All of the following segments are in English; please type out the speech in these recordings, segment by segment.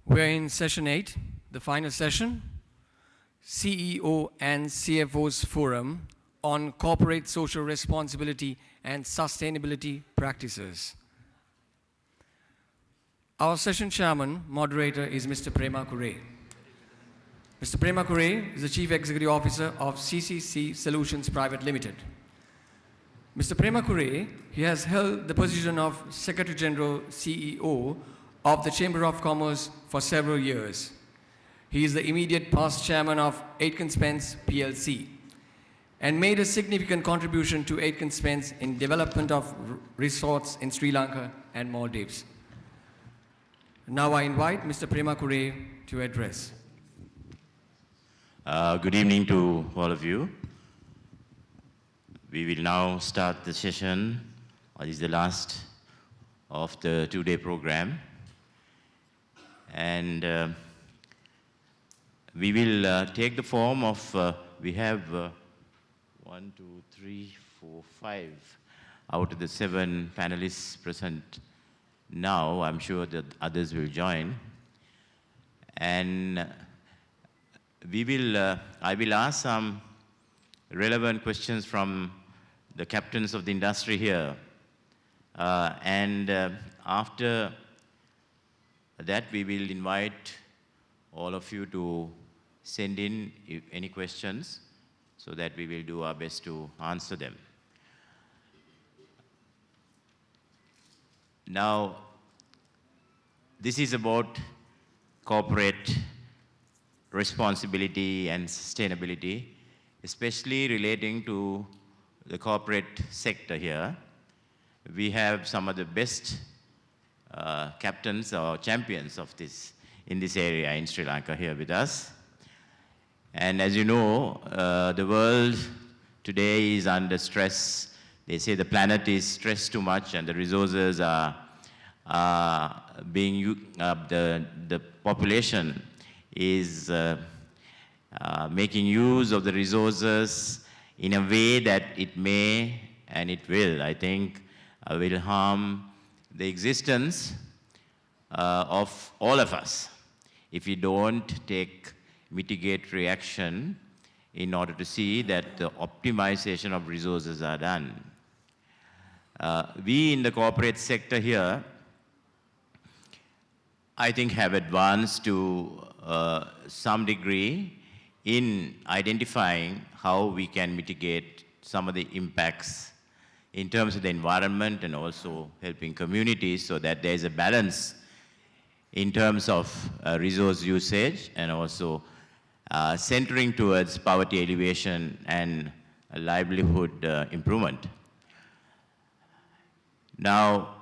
We're in session 8, the final session, CEO and CFO's Forum on Corporate Social Responsibility and Sustainability Practices. Our session chairman, moderator, is Mr. Prema Kure. Mr. Prema Kure is the Chief Executive Officer of CCC Solutions Private Limited. Mr. Prema Kure, he has held the position of Secretary General CEO of the Chamber of Commerce for several years. He is the immediate past chairman of Aitken Spence PLC and made a significant contribution to Aitken Spence in development of resorts in Sri Lanka and Maldives. Now I invite Mr. Prema Kure to address. Good evening to all of you. We will now start the session. This is the last of the two-day program. And we will take the form of, we have 1, 2, 3, 4, 5 out of the 7 panelists present now. I'm sure that others will join. And we will, I will ask some relevant questions from the captains of the industry here. After that, we will invite all of you to send in any questions so that we will do our best to answer them. Now, this is about corporate responsibility and sustainability, especially relating to the corporate sector here. We have some of the best captains or champions of this in this area in Sri Lanka here with us. And as you know, the world today is under stress. They say the planet is stressed too much and the resources are being, the population is making use of the resources in a way that it may, and it will, I think, will harm the existence of all of us if we don't take mitigate reaction in order to see that the optimization of resources are done. We in the corporate sector here, I think, have advanced to some degree in identifying how we can mitigate some of the impacts in terms of the environment and also helping communities so that there is a balance in terms of resource usage and also centering towards poverty alleviation and livelihood improvement. Now,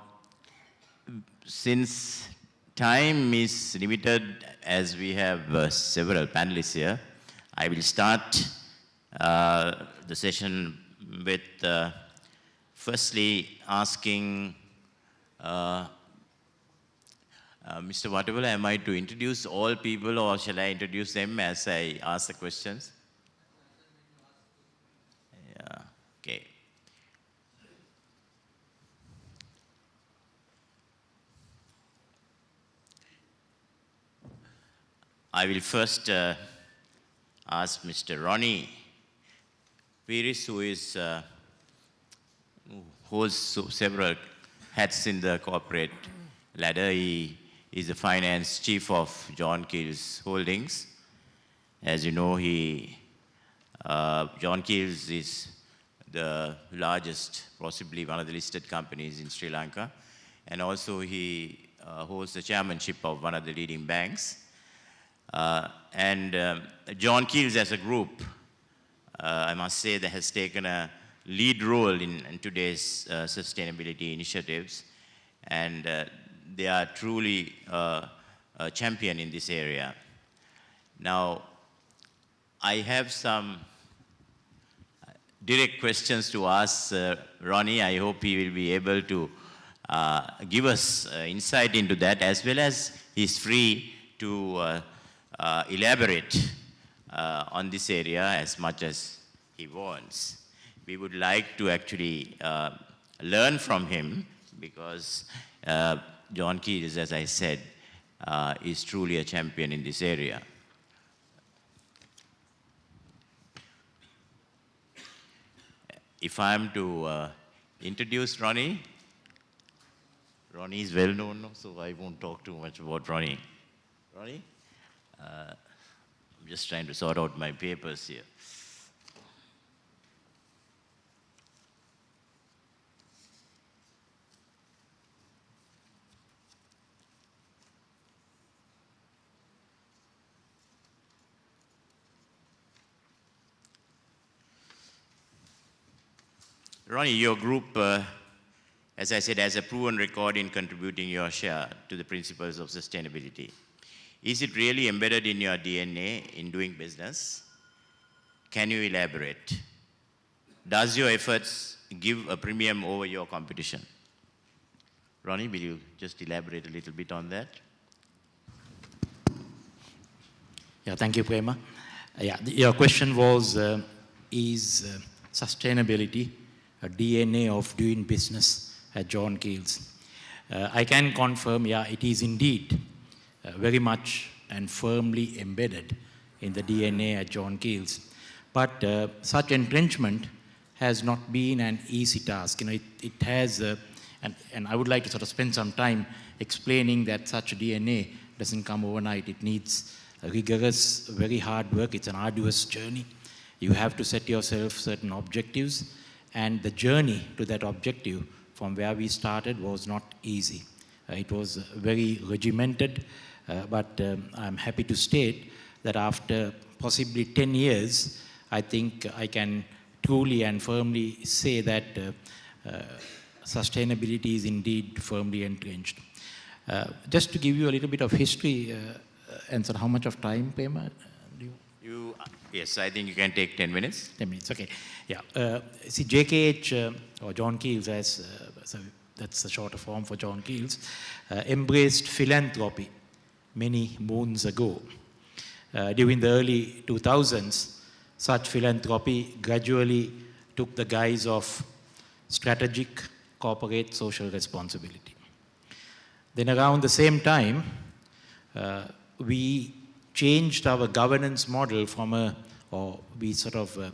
since time is limited, as we have several panelists here, I will start the session with firstly asking Mr. Watawala, am I to introduce all people or shall I introduce them as I ask the questions? Yeah, okay. I will first ask Mr. Ronnie Piris, who is holds several hats in the corporate ladder. He is the finance chief of John Keells Holdings. As you know, John Keells is the largest, possibly one of the listed companies in Sri Lanka. And also he holds the chairmanship of one of the leading banks. John Keells as a group, I must say, that has taken a lead role in today's sustainability initiatives, and they are truly a champion in this area. Now, I have some direct questions to ask Ronnie. I hope he will be able to give us insight into that, as well as he's free to elaborate on this area as much as he wants. We would like to actually learn from him because John Keells, as I said, is truly a champion in this area. If I am to introduce Ronnie, Ronnie is well known, so I won't talk too much about Ronnie. Ronnie? I'm just trying to sort out my papers here. Ronnie, your group, as I said, has a proven record in contributing your share to the principles of sustainability. Is it really embedded in your DNA in doing business? Can you elaborate? Does your efforts give a premium over your competition? Ronnie, will you just elaborate a little bit on that? Yeah, thank you, Prema. Your question was, is sustainability a DNA of doing business at John Keells? I can confirm, yeah, it is indeed very much and firmly embedded in the DNA at John Keells. But such entrenchment has not been an easy task. You know, it has, and I would like to sort of spend some time explaining that such DNA doesn't come overnight. It needs rigorous, very hard work. It's an arduous journey. You have to set yourself certain objectives, and the journey to that objective from where we started was not easy. It was very regimented, but I'm happy to state that after possibly 10 years, I think I can truly and firmly say that sustainability is indeed firmly entrenched. Just to give you a little bit of history, and so how much of time, Prema? Yes, I think you can take 10 minutes. 10 minutes, okay. Yeah. See, JKH, or John Keells, as so that's the shorter form for John Keells, embraced philanthropy many moons ago. During the early 2000s, such philanthropy gradually took the guise of strategic corporate social responsibility. Then around the same time, we changed our governance model we sort of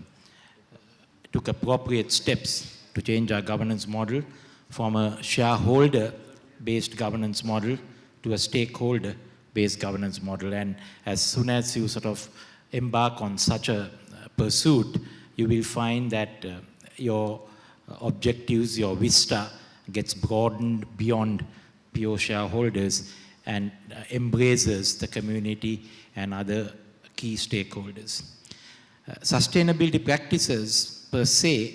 took appropriate steps to change our governance model from a shareholder-based governance model to a stakeholder-based governance model. And as soon as you sort of embark on such a pursuit, you will find that your objectives, your vista gets broadened beyond pure shareholders and embraces the community and other key stakeholders. Sustainability practices per se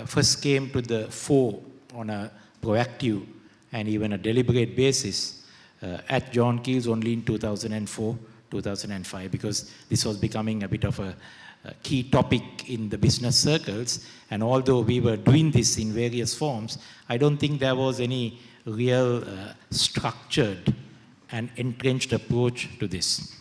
first came to the fore on a proactive and even a deliberate basis at John Keells only in 2004, 2005, because this was becoming a bit of a key topic in the business circles. And although we were doing this in various forms, I don't think there was any real structured and entrenched approach to this.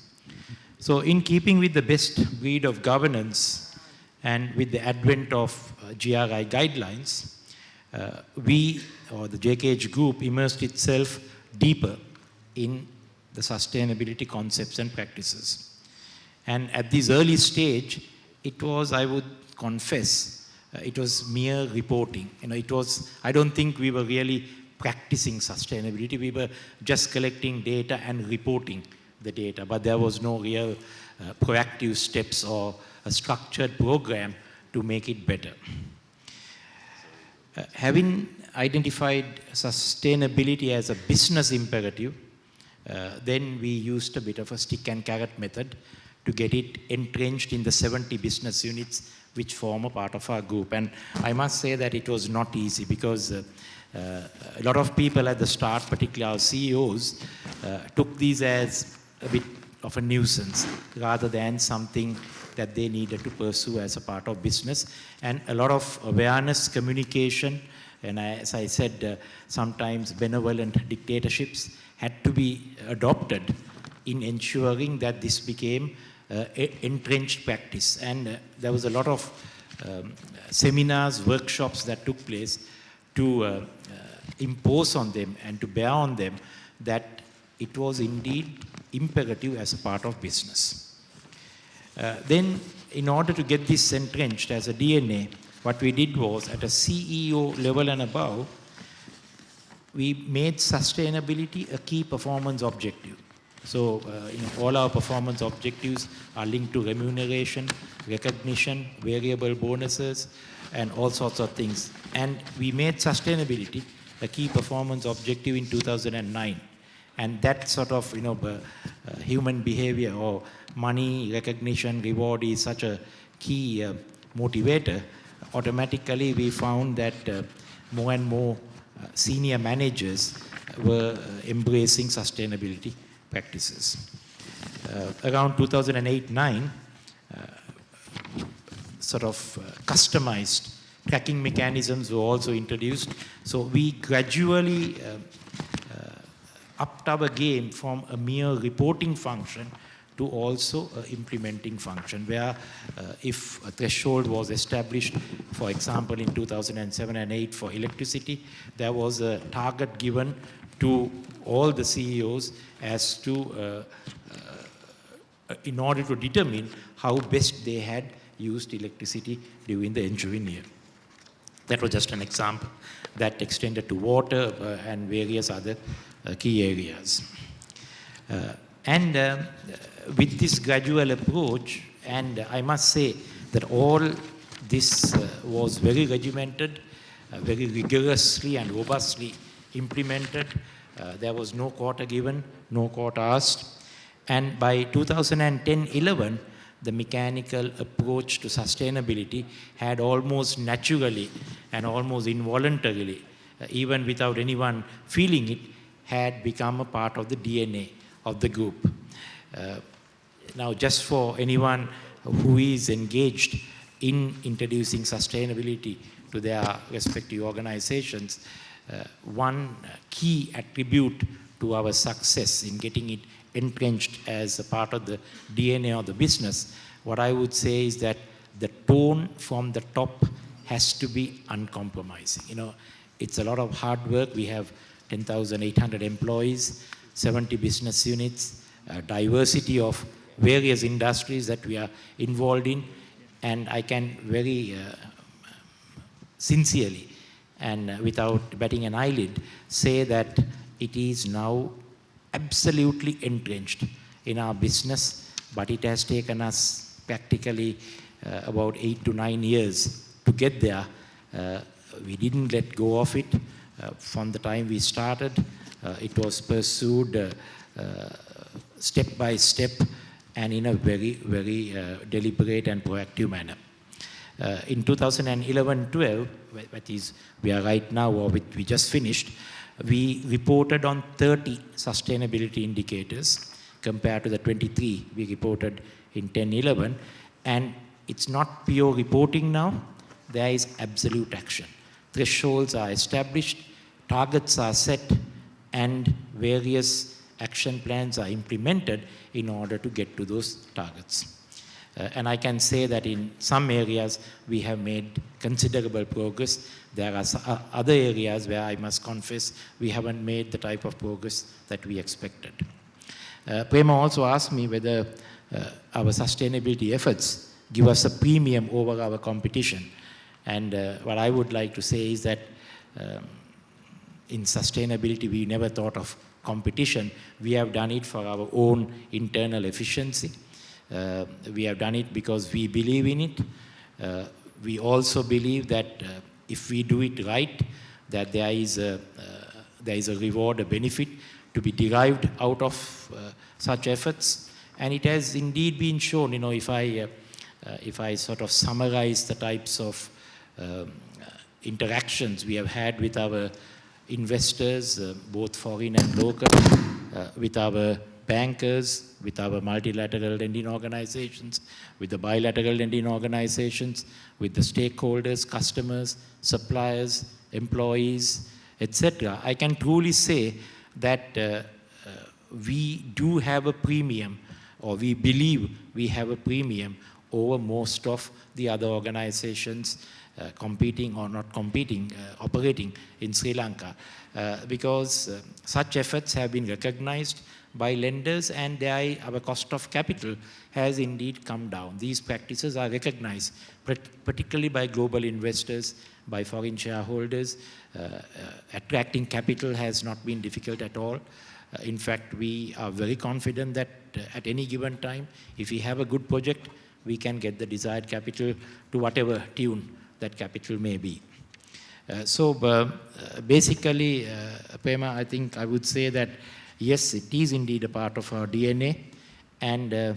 So in keeping with the best breed of governance and with the advent of GRI guidelines, we, or the JKH group, immersed itself deeper in the sustainability concepts and practices. And at this early stage, it was, I would confess, it was mere reporting. You know, I don't think we were really practicing sustainability. We were just collecting data and reporting the data, but there was no real proactive steps or a structured program to make it better. Having identified sustainability as a business imperative, then we used a bit of a stick and carrot method to get it entrenched in the 70 business units which form a part of our group. And I must say that it was not easy, because a lot of people at the start, particularly our CEOs, took these as a bit of a nuisance rather than something that they needed to pursue as a part of business. And a lot of awareness, communication, and as I said, sometimes benevolent dictatorships had to be adopted in ensuring that this became entrenched practice. And there was a lot of seminars, workshops that took place to impose on them and to bear on them that it was indeed imperative as a part of business. Then, in order to get this entrenched as a DNA, what we did was, at a CEO level and above, we made sustainability a key performance objective. So, all our performance objectives are linked to remuneration, recognition, variable bonuses, and all sorts of things. And we made sustainability a key performance objective in 2009. And that sort of, human behavior or money, recognition, reward is such a key motivator. Automatically, we found that more and more senior managers were embracing sustainability practices. Around 2008-9, sort of customized tracking mechanisms were also introduced. So we gradually upped our game from a mere reporting function to also an implementing function, where if a threshold was established, for example, in 2007 and 8 for electricity, there was a target given to all the CEOs as to, in order to determine how best they had used electricity during the ensuing year. That was just an example. That extended to water and various other key areas. With this gradual approach, and I must say that all this was very regimented, very rigorously and robustly implemented. There was no quarter given, no quarter asked. And by 2010-11, the mechanical approach to sustainability had almost naturally and almost involuntarily, even without anyone feeling it, had become a part of the DNA of the group. Now, just for anyone who is engaged in introducing sustainability to their respective organizations, one key attribute to our success in getting it entrenched as a part of the DNA of the business, what I would say is that the tone from the top has to be uncompromising. It's a lot of hard work. We have 10,800 employees, 70 business units, diversity of various industries that we are involved in, and I can very sincerely and without batting an eyelid say that it is now absolutely entrenched in our business, but it has taken us practically about 8 to 9 years to get there. We didn't let go of it. From the time we started, it was pursued step by step and in a very, very deliberate and proactive manner. In 2011-12, that is, we are right now, or we just finished, we reported on 30 sustainability indicators compared to the 23 we reported in 10-11. And it's not pure reporting now. There is absolute action. Thresholds are established, targets are set, and various action plans are implemented in order to get to those targets. And I can say that in some areas we have made considerable progress. There are other areas where I must confess we haven't made the type of progress that we expected. Prema also asked me whether our sustainability efforts give us a premium over our competition. And what I would like to say is that in sustainability we never thought of competition. We have done it for our own internal efficiency. We have done it because we believe in it. We also believe that if we do it right, that there is a reward, a benefit to be derived out of such efforts. And it has indeed been shown. If I sort of summarize the types of interactions we have had with our investors, both foreign and local, with our bankers, with our multilateral lending organizations, with the bilateral lending organizations, with the stakeholders, customers, suppliers, employees, etc. I can truly say that we do have a premium, or we believe we have a premium over most of the other organizations competing or not competing, operating in Sri Lanka, because such efforts have been recognized by lenders, and our cost of capital has indeed come down. These practices are recognized, particularly by global investors, by foreign shareholders. Attracting capital has not been difficult at all. In fact, we are very confident that at any given time, if we have a good project, we can get the desired capital to whatever tune that capital may be. Basically, Prema, I think I would say that yes, it is indeed a part of our DNA, and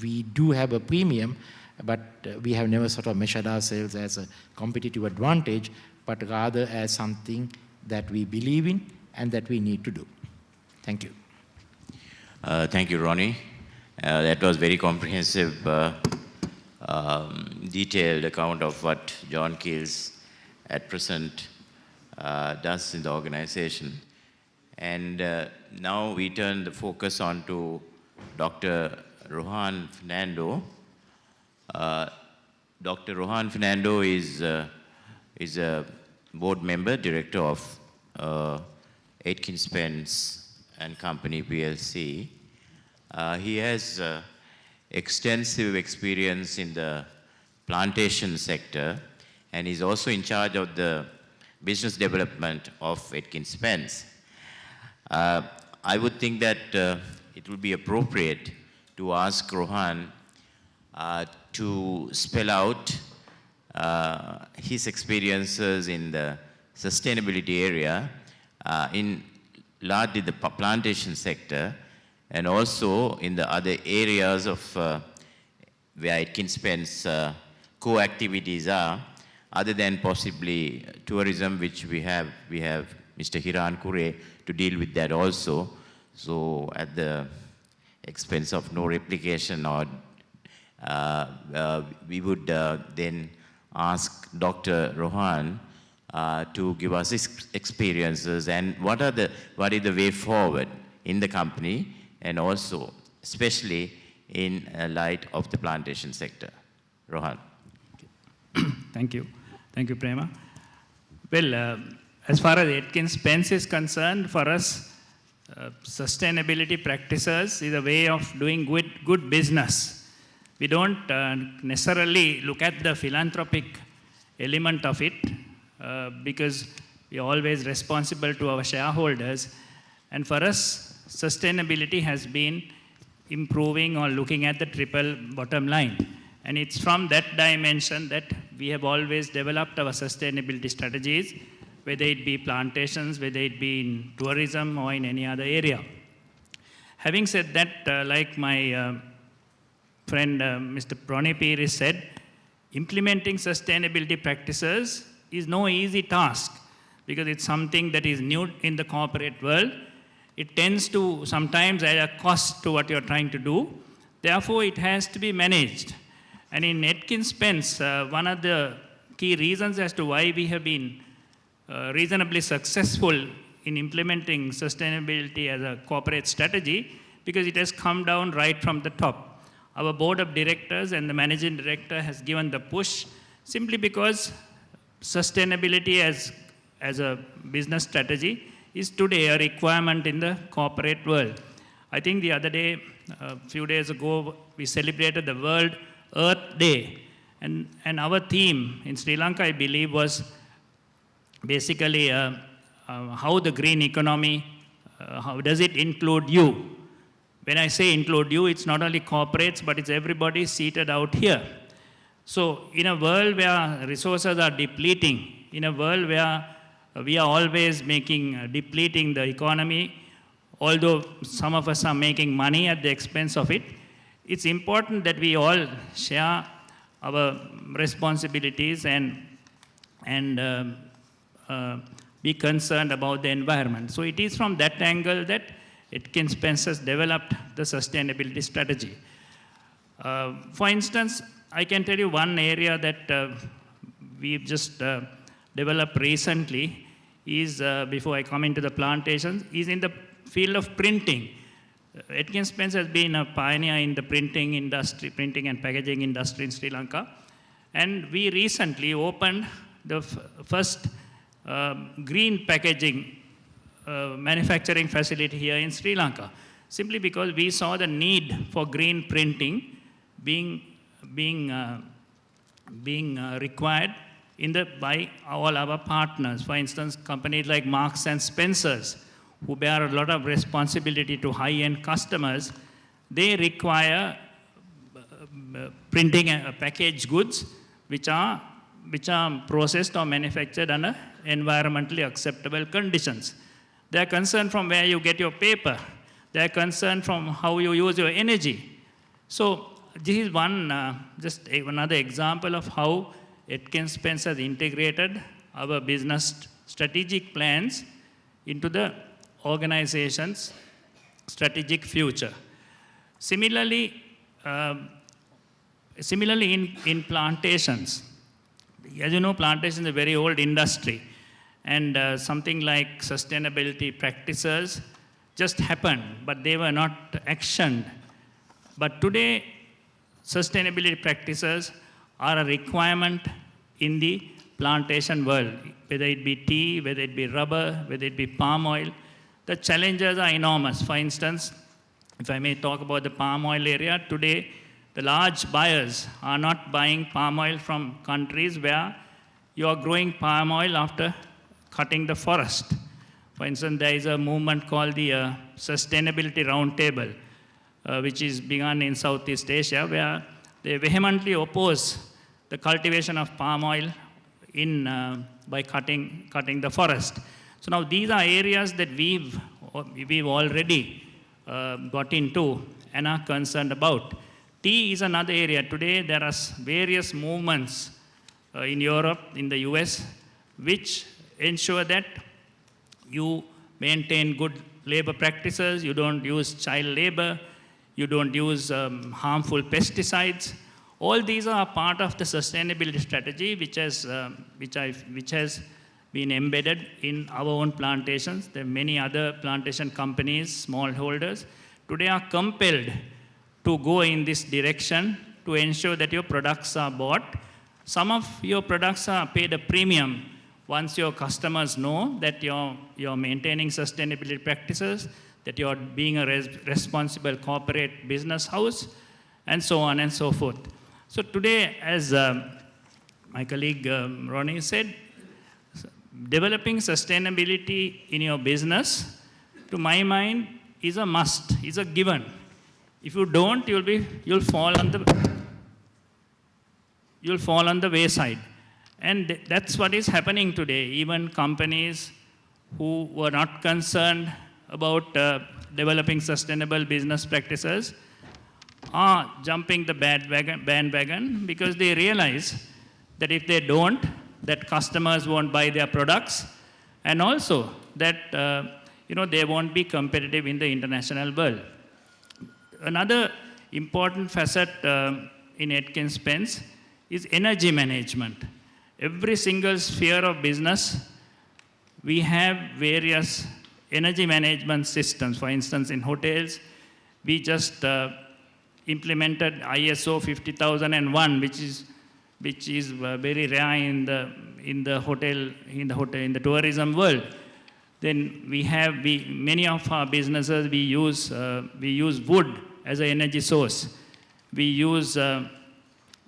we do have a premium, but we have never sort of measured ourselves as a competitive advantage, but rather as something that we believe in and that we need to do. Thank you. Thank you, Ronnie. That was very comprehensive, detailed account of what John Keels at present does in the organization. And now we turn the focus on to Dr. Rohan Fernando. Dr. Rohan Fernando is a board member, director of Atkins Spence and Company PLC. He has extensive experience in the plantation sector, and he's also in charge of the business development of Atkins Spence. I would think that it would be appropriate to ask Rohan to spell out his experiences in the sustainability area, in largely the plantation sector, and also in the other areas of where Atkins Spence co-activities are, other than possibly tourism, which we have Mr. Hiran Kure to deal with that also. So at the expense of no replication, or we would then ask Dr. Rohan to give us his experiences and what is the way forward in the company, and also especially in light of the plantation sector. Rohan. Thank you. Thank you, Prema. Well, as far as Atkins Spence is concerned, for us, sustainability practices is a way of doing good business. We don't necessarily look at the philanthropic element of it, because we are always responsible to our shareholders. And for us, sustainability has been improving or looking at the triple bottom line. And it's from that dimension that we have always developed our sustainability strategies, whether it be plantations, whether it be in tourism or in any other area. Having said that, like my friend Mr. Pronipiri said, implementing sustainability practices is no easy task, because it's something that is new in the corporate world. It tends to sometimes add a cost to what you're trying to do. Therefore, it has to be managed. And in Atkins Spence, one of the key reasons as to why we have been reasonably successful in implementing sustainability as a corporate strategy, because it has come down right from the top. Our board of directors and the managing director has given the push, simply because sustainability as a business strategy is today a requirement in the corporate world. I think the other day, a few days ago, we celebrated the World Earth Day. And our theme in Sri Lanka, I believe, was basically how the green economy, how does it include you? When I say include you, it's not only corporates, but it's everybody seated out here. So in a world where resources are depleting, in a world where we are always depleting the economy, although some of us are making money at the expense of it, it's important that we all share our responsibilities and be concerned about the environment. So it is from that angle that Atkins Spence has developed the sustainability strategy. For instance, I can tell you one area that we've just developed recently is, before I come into the plantations, is in the field of printing. Atkins Spence has been a pioneer in the printing industry, printing and packaging industry in Sri Lanka. And we recently opened the first green packaging manufacturing facility here in Sri Lanka, simply because we saw the need for green printing being required by all our partners. For instance, companies like Marks and Spencers, who bear a lot of responsibility to high-end customers, they require printing packaged goods which are processed or manufactured under environmentally acceptable conditions. They are concerned from where you get your paper. They are concerned from how you use your energy. So this is just another example of how Atkins Spence has integrated our business strategic plans into the organization's strategic future. Similarly, in plantations, as you know, plantation is a very old industry, and something like sustainability practices just happened, but they were not actioned. But today, sustainability practices are a requirement in the plantation world, whether it be tea, whether it be rubber, whether it be palm oil. The challenges are enormous. For instance, if I may talk about the palm oil area, today the large buyers are not buying palm oil from countries where you are growing palm oil after cutting the forest. For instance, there is a movement called the Sustainability Roundtable, which is begun in Southeast Asia, where they vehemently oppose the cultivation of palm oil by cutting the forest. So now these are areas that we've already got into and are concerned about. Tea is another area. Today there are various movements in Europe, in the US, which ensure that you maintain good labor practices, you don't use child labor, you don't use harmful pesticides. All these are part of the sustainability strategy which has been embedded in our own plantations. There are many other plantation companies, smallholders, today are compelled to go in this direction to ensure that your products are bought. Some of your products are paid a premium once your customers know that you're maintaining sustainability practices, that you're being a responsible corporate business house, and so on and so forth. So today, as my colleague Ronnie said, developing sustainability in your business, to my mind, is a must, is a given. If you don't, you'll fall on the wayside. And that's what is happening today. Even companies who were not concerned about developing sustainable business practices are jumping the bandwagon because they realize that if they don't, that customers won't buy their products, and also that they won't be competitive in the international world. Another important facet in Atkins Spence is energy management. Every single sphere of business, we have various energy management systems. For instance, in hotels, we just implemented ISO 50001, which is very rare in the tourism world. Then many of our businesses, we use wood as an energy source. We use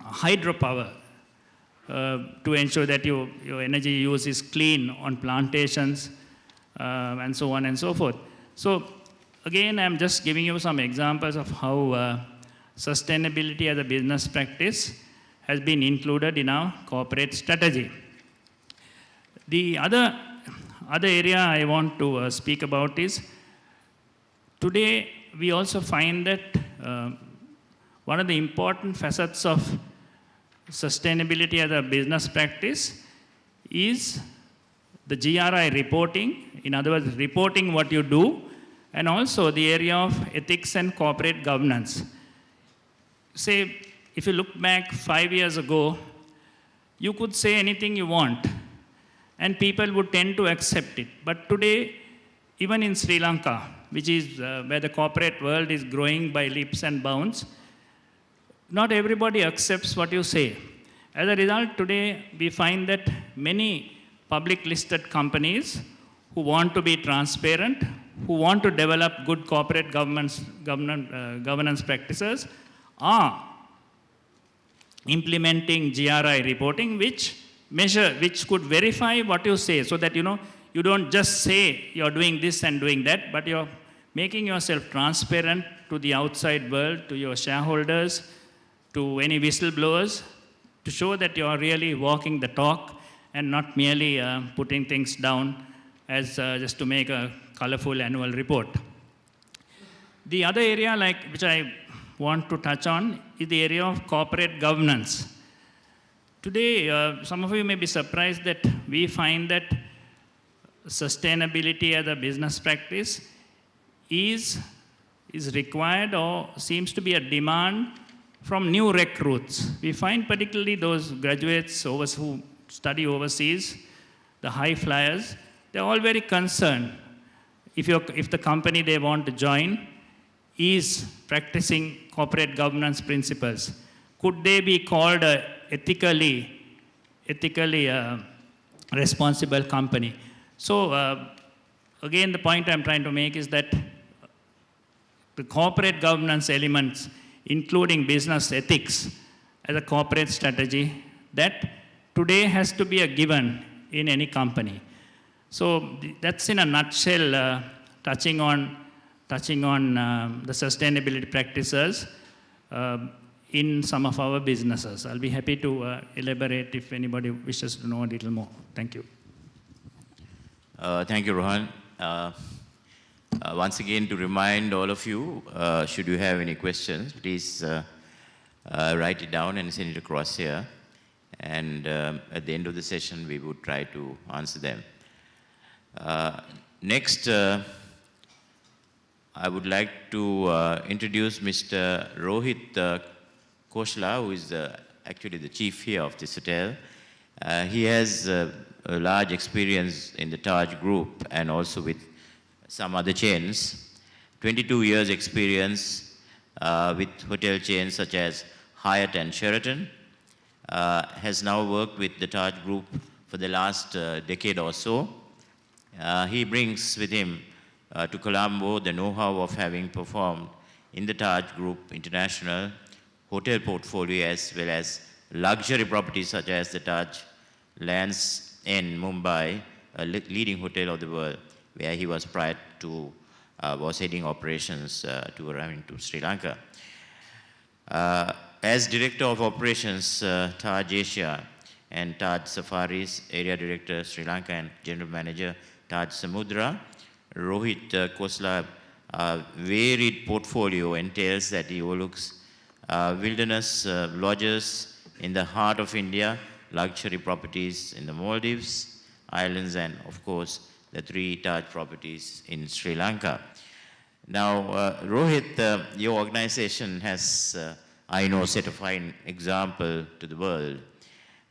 hydropower to ensure that your energy use is clean on plantations, and so on and so forth. So again, I'm just giving you some examples of how sustainability as a business practice has been included in our corporate strategy. The other area I want to speak about is, today we also find that one of the important facets of sustainability as a business practice is the GRI reporting, in other words, reporting what you do, and also the area of ethics and corporate governance. Say, if you look back 5 years ago, you could say anything you want, and people would tend to accept it. But today, even in Sri Lanka, which is where the corporate world is growing by leaps and bounds, not everybody accepts what you say. As a result, today we find that many public listed companies who want to be transparent, who want to develop good corporate governance practices are implementing GRI reporting, which could verify what you say, so that you don't just say you're doing this and doing that, but you're making yourself transparent to the outside world, to your shareholders, to any whistleblowers, to show that you are really walking the talk and not merely putting things down as just to make a colorful annual report. The other area which I want to touch on is the area of corporate governance. Today, some of you may be surprised that we find that sustainability as a business practice is required or seems to be a demand from new recruits. We find particularly those graduates who study overseas, the high flyers, they're all very concerned if the company they want to join is practicing corporate governance principles. Could they be called a ethically responsible company? So again, the point I'm trying to make is that the corporate governance elements, including business ethics as a corporate strategy, that today has to be a given in any company. So that's in a nutshell touching on the sustainability practices in some of our businesses. I'll be happy to elaborate if anybody wishes to know a little more. Thank you. Thank you, Rohan. Once again, to remind all of you, should you have any questions, please write it down and send it across here. And at the end of the session, we would try to answer them. Next, I would like to introduce Mr. Rohit Koshla, who is actually the chief here of this hotel. He has a large experience in the Taj Group and also with some other chains. 22 years experience with hotel chains such as Hyatt and Sheraton. Has now worked with the Taj Group for the last decade or so. He brings with him to Colombo the know-how of having performed in the Taj Group International hotel portfolio as well as luxury properties such as the Taj Lands in Mumbai, a leading hotel of the world, where he was prior to was heading operations to arriving to Sri Lanka. As Director of Operations, Taj Asia and Taj Safaris, Area Director, Sri Lanka and General Manager, Taj Samudra, Rohit Kosla's varied portfolio entails that he overlooks wilderness lodges in the heart of India, luxury properties in the Maldives, islands, and of course, the 3 Taj properties in Sri Lanka. Now, Rohit, your organization has, I know, set a fine example to the world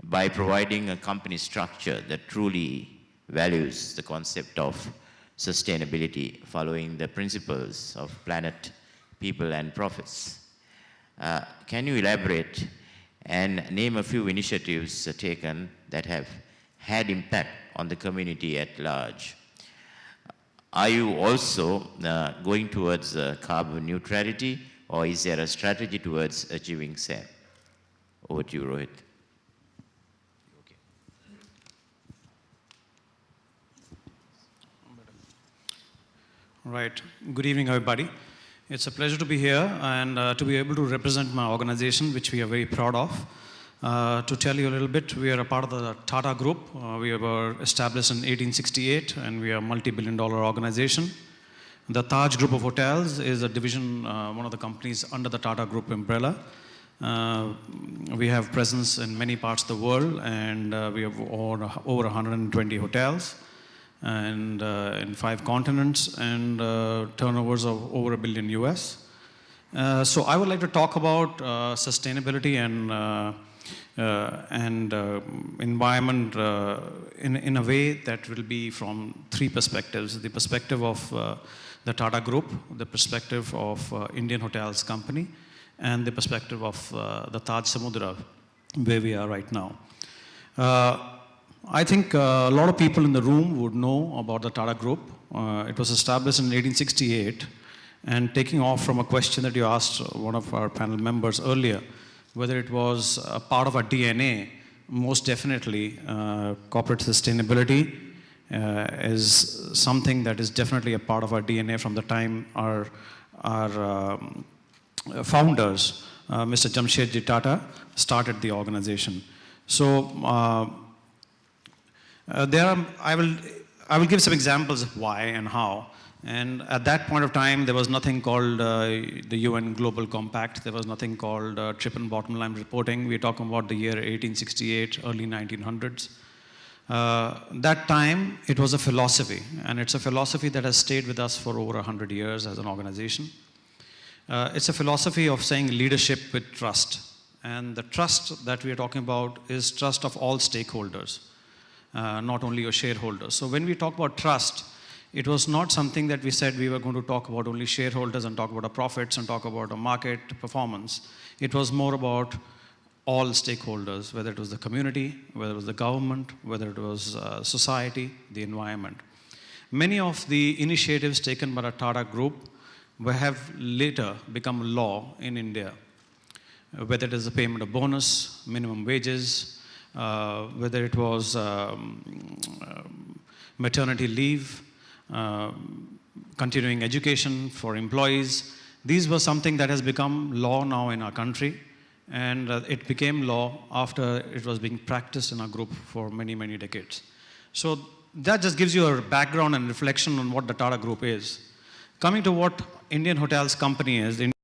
by providing a company structure that truly values the concept of sustainability, following the principles of planet, people, and profits. Can you elaborate and name a few initiatives taken that have had impact on the community at large? Are you also going towards carbon neutrality, or is there a strategy towards achieving same? Over to you, Rohit. Okay. Right. Good evening, everybody. It's a pleasure to be here and to be able to represent my organization, which we are very proud of. To tell you a little bit, we are a part of the Tata Group. We were established in 1868, and we are a multi-billion-dollar organization. The Taj Group of Hotels is a division, one of the companies under the Tata Group umbrella. We have presence in many parts of the world, and we have over 120 hotels and in 5 continents, and turnovers of over $1 billion US. So I would like to talk about sustainability and environment in a way that will be from 3 perspectives: the perspective of the Tata Group, the perspective of Indian Hotels Company, and the perspective of the Taj Samudra. where we are right now. I think a lot of people in the room would know about the Tata Group. It was established in 1868, and taking off from a question that you asked one of our panel members earlier, whether it was a part of our DNA, most definitely corporate sustainability is something that is definitely a part of our DNA from the time our founders, Mr. Jamshedji Tata, started the organization. So I will give some examples of why and how. And at that point of time, there was nothing called the UN Global Compact. There was nothing called triple bottom line reporting. We're talking about the year 1868, early 1900s. That time, it was a philosophy, and it's a philosophy that has stayed with us for over 100 years as an organization. It's a philosophy of saying leadership with trust. And the trust that we are talking about is trust of all stakeholders, not only your shareholders. So when we talk about trust, it was not something that we said we were going to talk about only shareholders and talk about our profits and talk about our market performance. It was more about all stakeholders, whether it was the community, whether it was the government, whether it was society, the environment. Many of the initiatives taken by the Tata Group have later become law in India, whether it is the payment of bonus, minimum wages, whether it was maternity leave, continuing education for employees. These were something that has become law now in our country, and it became law after it was being practiced in our group for many, many decades. So that just gives you a background and reflection on what the Tata Group is. Coming to what Indian Hotels Company is,